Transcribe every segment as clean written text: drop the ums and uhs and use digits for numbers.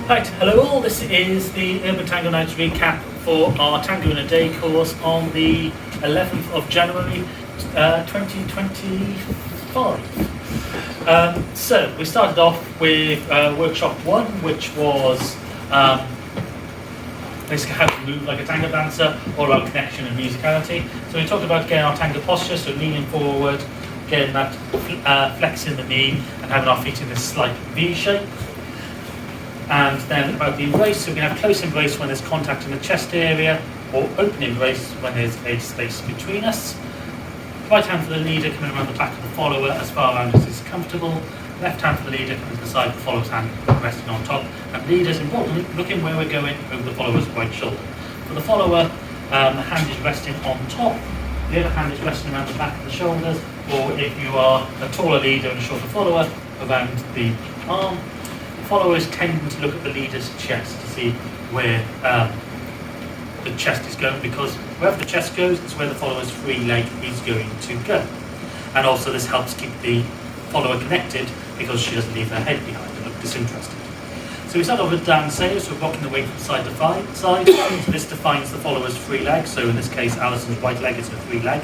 Right, hello all, this is the Urban Tango Nights recap for our Tango in a Day course on the 11th of January 2025. So we started off with workshop 1, which was basically how to move like a tango dancer, all about connection and musicality. So we talked about getting our tango posture, so leaning forward, getting that flex in the knee and having our feet in this slight V shape. And then about the embrace, so we can have close embrace when there's contact in the chest area, or open embrace when there's a space between us. Right hand for the leader coming around the back of the follower as far around as is comfortable. Left hand for the leader coming to the side, the follower's hand resting on top. And leaders, importantly, looking where we're going over the follower's right shoulder. For the follower, the hand is resting on top, the other hand is resting around the back of the shoulders, or if you are a taller leader and a shorter follower, around the arm. Followers tend to look at the leader's chest to see where the chest is going, because wherever the chest goes, it's where the follower's free leg is going to go. And also this helps keep the follower connected, because she doesn't leave her head behind and look disinterested. So we start off with dancing, so we're rocking the weight from side to side. So this defines the follower's free leg. So in this case, Alison's right leg is her free leg.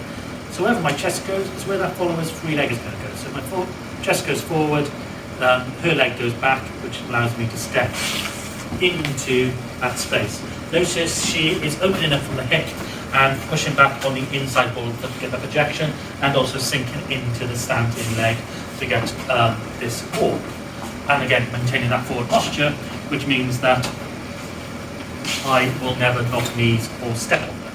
So wherever my chest goes is where that follower's free leg is going to go. So my chest goes forward, her leg goes back, which allows me to step into that space. Notice she is opening up from the hip and pushing back on the inside wall to get the projection, and also sinking into the standing leg to get this walk. And again, maintaining that forward posture, which means that I will never knock knees or step on them.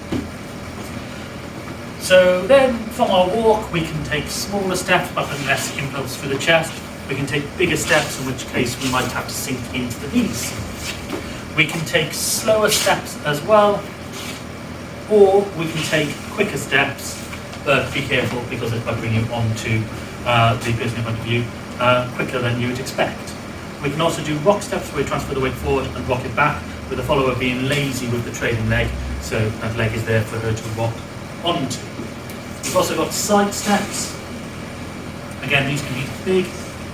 So then from our walk, we can take smaller steps by putting less impulse through the chest. We can take bigger steps, in which case we might have to sink into the knees. We can take slower steps as well, or we can take quicker steps, but be careful because it might bring you onto the person in front of you quicker than you would expect. We can also do rock steps where we transfer the weight forward and rock it back, with the follower being lazy with the trailing leg, so that leg is there for her to rock onto. We've also got side steps. Again, these can be big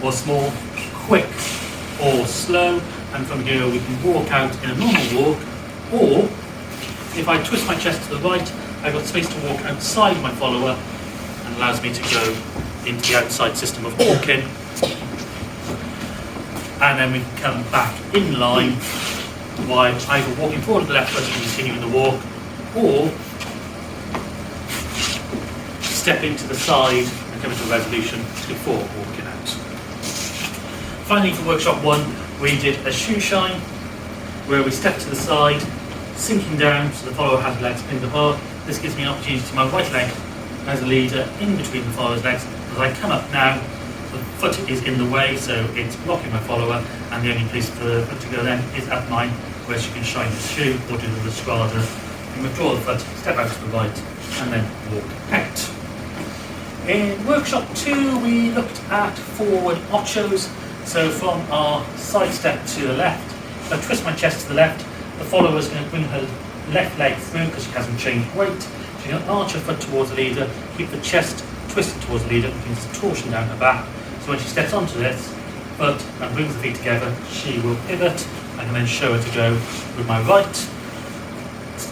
or small, quick or slow, and from here we can walk out in a normal walk, or if I twist my chest to the right, I've got space to walk outside my follower, and allows me to go into the outside system of walking, and then we can come back in line while either walking forward to the left foot and continuing the walk, or stepping to the side and coming to a resolution before walking out. Finally, for workshop 1, we did a shoe shine, where we step to the side, sinking down so the follower has legs pinned apart. This gives me an opportunity to my right leg as a leader in between the follower's legs. As I come up now, the foot is in the way, so it's blocking my follower, and the only place for the foot to go then is at mine, where she can shine the shoe or do the strada. And withdraw the foot, step out to the right, and then walk out. In workshop 2, we looked at forward ochos. So from our side step to the left, if I twist my chest to the left, the follower is going to bring her left leg through because she hasn't changed weight. She's going to arch her foot towards the leader, keep the chest twisted towards the leader, and brings the torsion down her back. So when she steps onto this foot and brings the feet together, she will pivot. I can then show her to go with my right.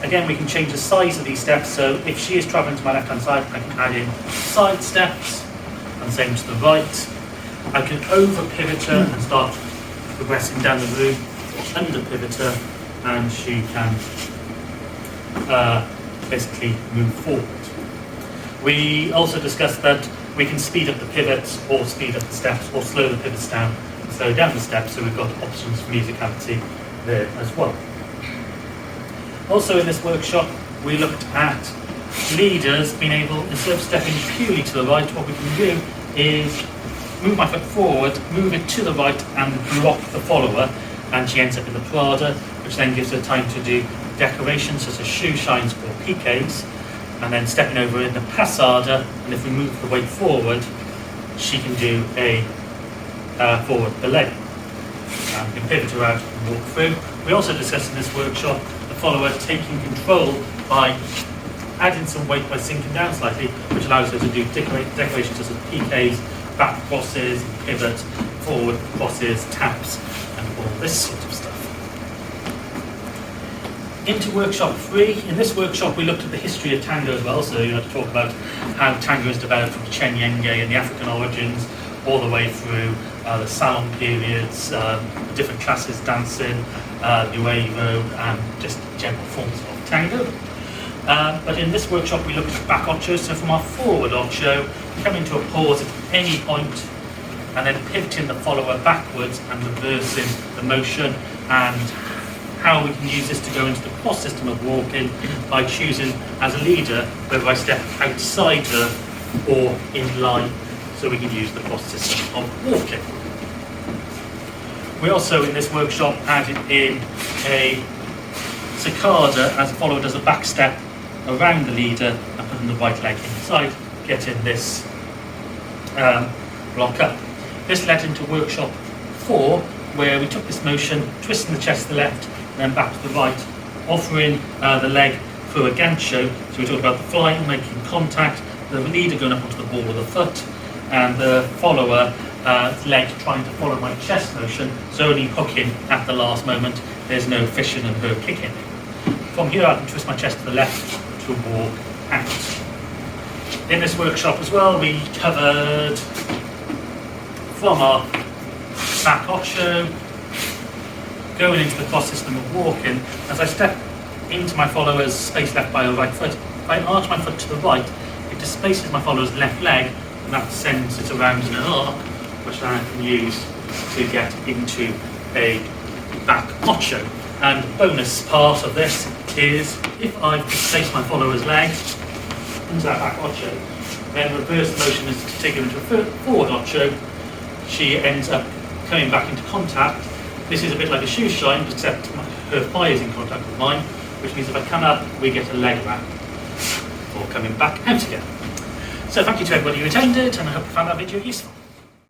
Again, we can change the size of these steps. So if she is traveling to my left-hand side, I can add in side steps, and same to the right. I can over pivot her and start progressing down the room, under pivot her, and she can basically move forward. We also discussed that we can speed up the pivots, or speed up the steps, or slow the pivots down, and slow down the steps, so we've got options for musicality there as well. Also in this workshop, we looked at leaders being able, instead of stepping purely to the right, what we can do is move my foot forward, move it to the right, and block the follower, and she ends up in the Prada, which then gives her time to do decorations such as shoe shines or piquets, and then stepping over in the passada, and if we move the weight forward, she can do a forward belay. We can pivot her out and walk through. We also discussed in this workshop the follower taking control by adding some weight by sinking down slightly, which allows her to do decorations such as piquets, back crosses, pivots, forward crosses, taps, and all this sort of stuff. Into workshop 3. In this workshop we looked at the history of tango as well, so you had to talk about how tango is developed from Chen Yenge and the African origins all the way through the salon periods, different classes dancing, nuevo, and just general forms of tango. But in this workshop we looked at back ochos, so from our forward ocho, coming to a pause at any point, and then pivoting the follower backwards and reversing the motion, and how we can use this to go into the cross system of walking by choosing as a leader whether I step outside her or in line, so we can use the cross system of walking. We also in this workshop added in a Sacada as followed as a back step around the leader and putting the right leg inside, getting this block up. This led into workshop 4, where we took this motion, twisting the chest to the left, then back to the right, offering the leg through a gancho. So we talked about the flying, making contact, the leader going up onto the ball of the foot, and the follower leg trying to follow my chest motion, so only hooking at the last moment. There's no fishing and her kicking. From here I can twist my chest to the left to walk out. In this workshop as well we covered from our back ocho, going into the cross system of walking. As I step into my follower's space left by her right foot, if I arch my foot to the right, it displaces my follower's left leg, and that sends it around in an arc, which I can use to get into a back ocho. And the bonus part of this is if I displace my follower's leg into that back ocho, then reverse motion is to take her into a forward ocho. She ends up coming back into contact. This is a bit like a shoeshine, except her thigh is in contact with mine, which means if I come up, we get a leg wrap, or coming back out again. So thank you to everybody who attended, and I hope you found that video useful.